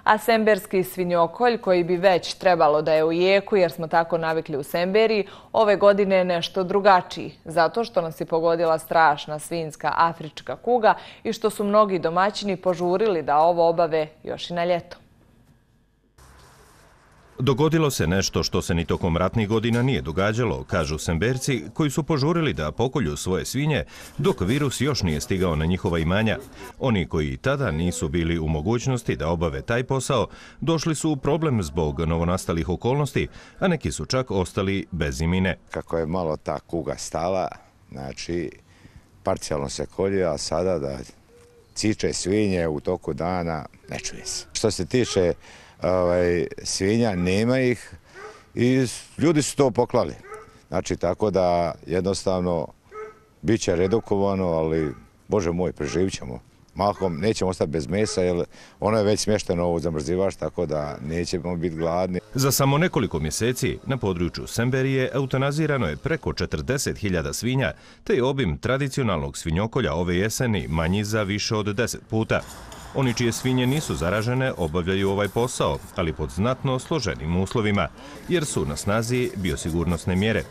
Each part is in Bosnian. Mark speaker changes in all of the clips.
Speaker 1: A semberski svinjokolj, koji bi već trebalo da je u jeku jer smo tako navikli u Semberiji, ove godine je nešto drugačiji, zato što nas je pogodila strašna svinjska afrička kuga i što su mnogi domaćini požurili da ovo obave još i na ljeto.
Speaker 2: Dogodilo se nešto što se ni tokom ratnih godina nije događalo, kažu Semberci, koji su požurili da pokolju svoje svinje dok virus još nije stigao na njihova imanja. Oni koji tada nisu bili u mogućnosti da obave taj posao, došli su u problem zbog novonastalih okolnosti, a neki su čak ostali bez imine.
Speaker 3: Kako je malo ta kuga stala, znači parcijalno se kolje, a sada da ciče svinje u toku dana ne čuje se. Što se tiče svinja, nema ih i ljudi su to poklali. Znači, tako da jednostavno bit će redukovano, ali Bože moj, preživit ćemo. Mahom nećemo ostati bez mesa, jer ono je već smješteno u zamrzivač, tako da nećemo biti gladni.
Speaker 2: Za samo nekoliko mjeseci na području Semberije eutanazirano je preko 40.000 svinja, te je obim tradicionalnog svinjokolja ove jeseni manji za više od 10 puta. Oni čije svinje nisu zaražene obavljaju ovaj posao, ali pod znatno složenim uslovima, jer su na snazi biosigurnosne mjere.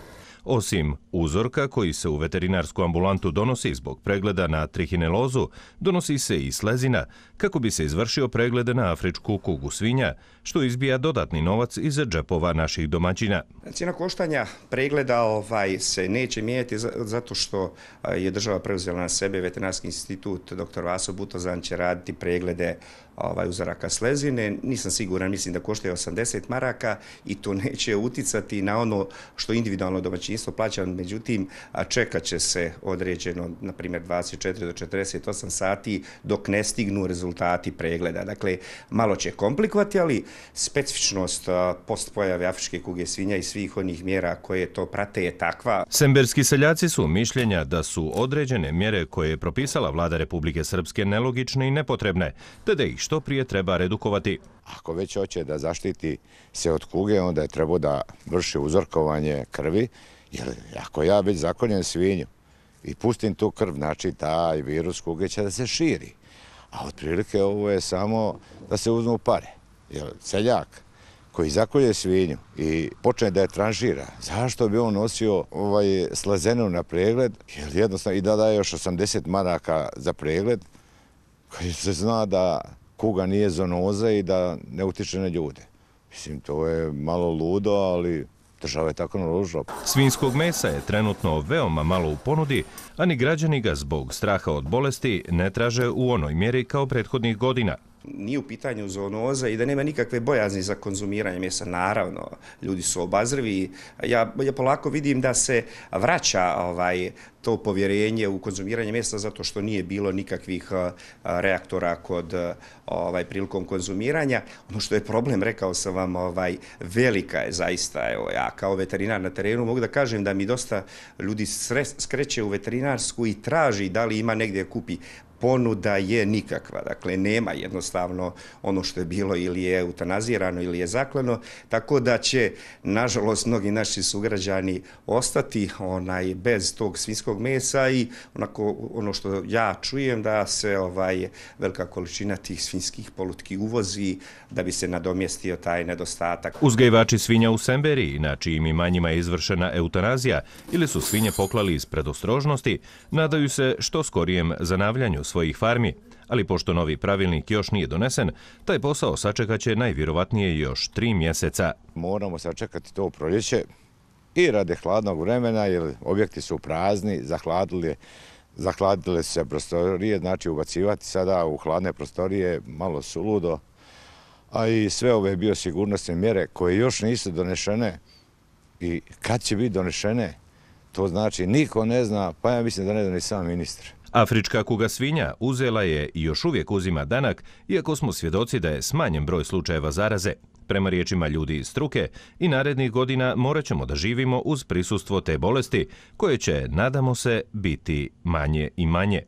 Speaker 2: Osim uzorka koji se u veterinarsku ambulantu donosi zbog pregleda na trihinelozu, donosi se i slezina kako bi se izvršio pregled na afričku kugu svinja, što izbija dodatni novac iz džepova naših domaćina.
Speaker 4: Cijena koštanja pregleda se neće mijenjati zato što je država preuzela na sebe Veterinarski institut dr. Vaso Butozan će raditi preglede uzoraka slezine. Nisam siguran, mislim da koštaju 80 maraka i to neće uticati na ono što individualno domaćinstvo plaća, međutim čekat će se određeno, na primjer 24 do 48 sati dok ne stignu rezultati pregleda. Dakle, malo će komplikovati, ali specifičnost postpojave afričke kuge svinja i svih onih mjera koje to prate je takva.
Speaker 2: Semberski seljaci su mišljenja da su određene mjere koje je propisala vlada Republike Srpske nelogične i nepotrebne, te da ih što prije treba redukovati.
Speaker 3: Ako već hoće da zaštiti se od kuge, onda je trebao da vrši uzorkovanje krvi, jer ako ja već zakoljem svinju i pustim tu krv, znači taj virus kuge će da se širi. A otprilike ovo je samo da se uzmu pare. Jer seljak koji zakolje svinju i počne da je tranžira, zašto bi on nosio slezenu na pregled, jer jednostavno i da daje još 80 maraka za pregled, koji se zna da kuga nije zoonoza i da ne utiče na ljude. Mislim, to je malo ludo, ali država je tako naložila.
Speaker 2: Svinjskog mesa je trenutno veoma malo u ponudi, a ni građani ga zbog straha od bolesti ne traže u onoj mjeri kao prethodnih godina.
Speaker 4: Nije u pitanju zoonoza i da nema nikakve bojazni za konzumiranje mesa. Naravno, ljudi su obazrivi. Ja polako vidim da se vraća to povjerenje u konzumiranje mesa zato što nije bilo nikakvih reaktora prilikom konzumiranja. Ono što je problem, rekao sam vam, velika je zaista. Evo, ja kao veterinar na terenu mogu da kažem da mi dosta ljudi skreće u veterinarsku i traži da li ima negdje kupi. Ponuda je nikakva, dakle nema jednostavno ono što je bilo ili je eutanazirano ili je zaklano, tako da će nažalost mnogi naši sugrađani ostati bez tog svinjskog mesa i ono što ja čujem da se velika količina tih svinjskih polutki uvozi da bi se nadomjestio taj nedostatak.
Speaker 2: Uzgajivači svinja u Semberiji, na čijim imanjima je izvršena eutanazija ili su svinje poklali iz predostrožnosti, nadaju se što skorijem zanavljanju svojih farmi, ali pošto novi pravilnik još nije donesen, taj posao sačekaće najvjerovatnije još 3 mjeseca.
Speaker 3: Moramo sačekati to proljeće i radi hladnog vremena, jer objekti su prazni, zahladile su se prostorije, znači ubacivati sada u hladne prostorije malo suludo, a i sve ove biosigurnosne mjere koje još nisu donešene i kad će biti donešene, to znači niko ne zna, pa ja mislim da ne zna ni sam ministar.
Speaker 2: Afrička kuga svinja uzela je i još uvijek uzima danak, iako smo svjedoci da je smanjen broj slučajeva zaraze. Prema riječima ljudi iz struke, i narednih godina morat ćemo da živimo uz prisustvo te bolesti, koje će, nadamo se, biti manje i manje.